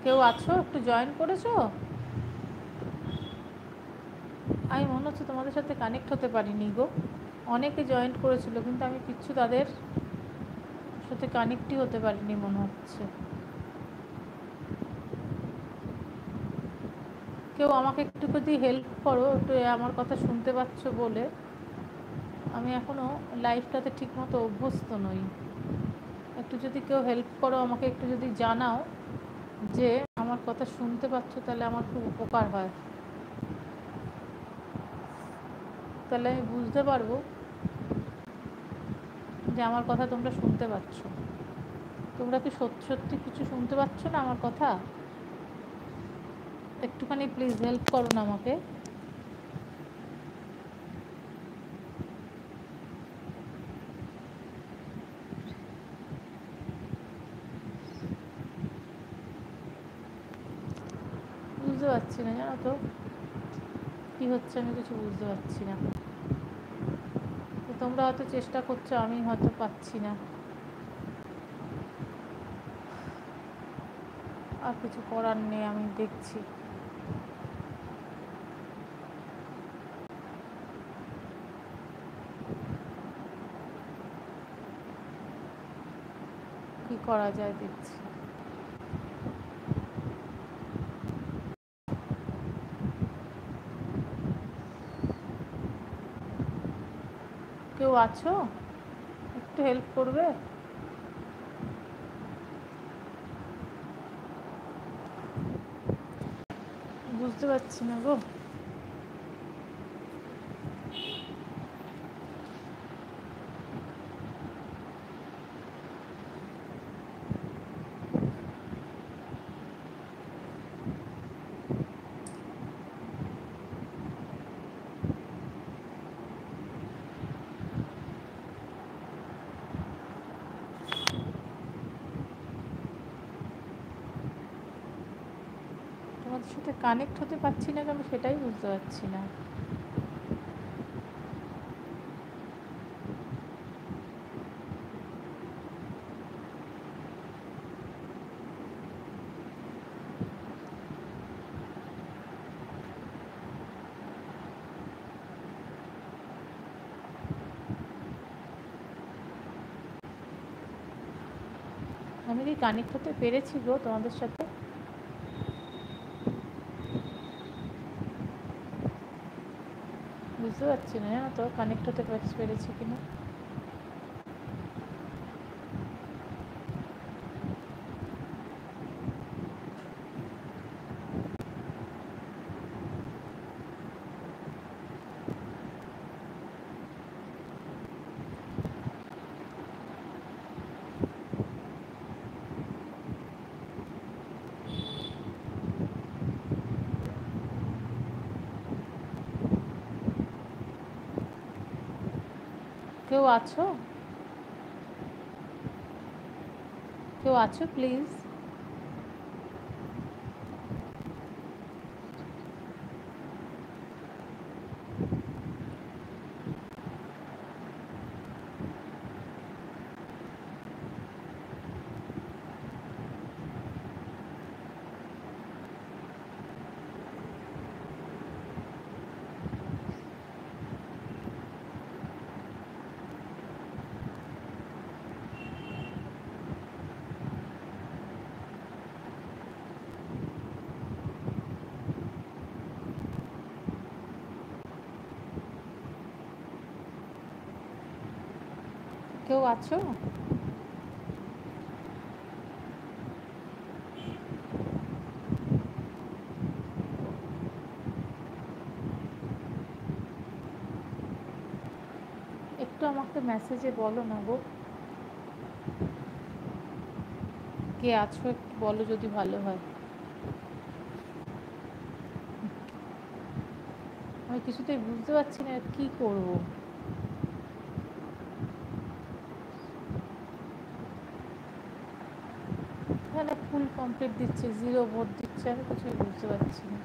কেউ আছো? একটু জয়েন করেছো? আমি মনে হচ্ছে তোমাদের সাথে কানেক্ট হতে পারিনি গো। অনেকে জয়েন করেছিল কিন্তু আমি কিচ্ছু তাদের সাথে কানেক্টই হতে পারিনি মনে হচ্ছে। কেউ আমাকে একটু যদি হেল্প করো, একটু আমার কথা শুনতে পাচ্ছ বলে। আমি এখনও লাইভটাতে ঠিকমতো অভ্যস্ত নই। একটু যদি কেউ হেল্প করো আমাকে, একটু যদি জানাও যে আমার কথা শুনতে পাচ্ছ, তাহলে আমার খুব উপকার হয়। তাহলে আমি বুঝতে পারবো যে আমার কথা তোমরা শুনতে পাচ্ছ। তোমরা কি সত্যি সত্যি কিছু শুনতে পাচ্ছ না আমার কথা? একটুখানি প্লিজ হেল্প করো না আমাকে। বুঝতে পারছি না, জানো তো কী হচ্ছে, আমি কিছু বুঝতে পারছি না। তো তোমরা হয়তো চেষ্টা করছো, আমি হয়তো পাচ্ছি না। আর কিছু করার নেই, আমি দেখছি। কি করা যায় দেখছি। কেউ আছো? একটু হেল্প করবে? বুঝতে পারছি না গো। তোমাদের সাথে কানেক্ট হতে পারছি না কেন সেটাই বুঝতে পারছি না। আমি কি কানেক্ট হতে পেরেছি গো তোমাদের সাথে? বুঝতে পারছি না, জানো তো কানেক্ট হতে পেরেছি কিনা। কেউ আছো? কেউ আছো প্লিজ? কেউ আছো? একটু আমাকে মেসেজে বলো না গো, কে আছো একটু বলো যদি ভালো হয়। আমি কিছুতেই বুঝতে পারছি না কি করব। এখানে ফুল কমপ্লিট দিচ্ছে, জিরো ভোট দিচ্ছে, আমি কিছুই বুঝতে পারছি না।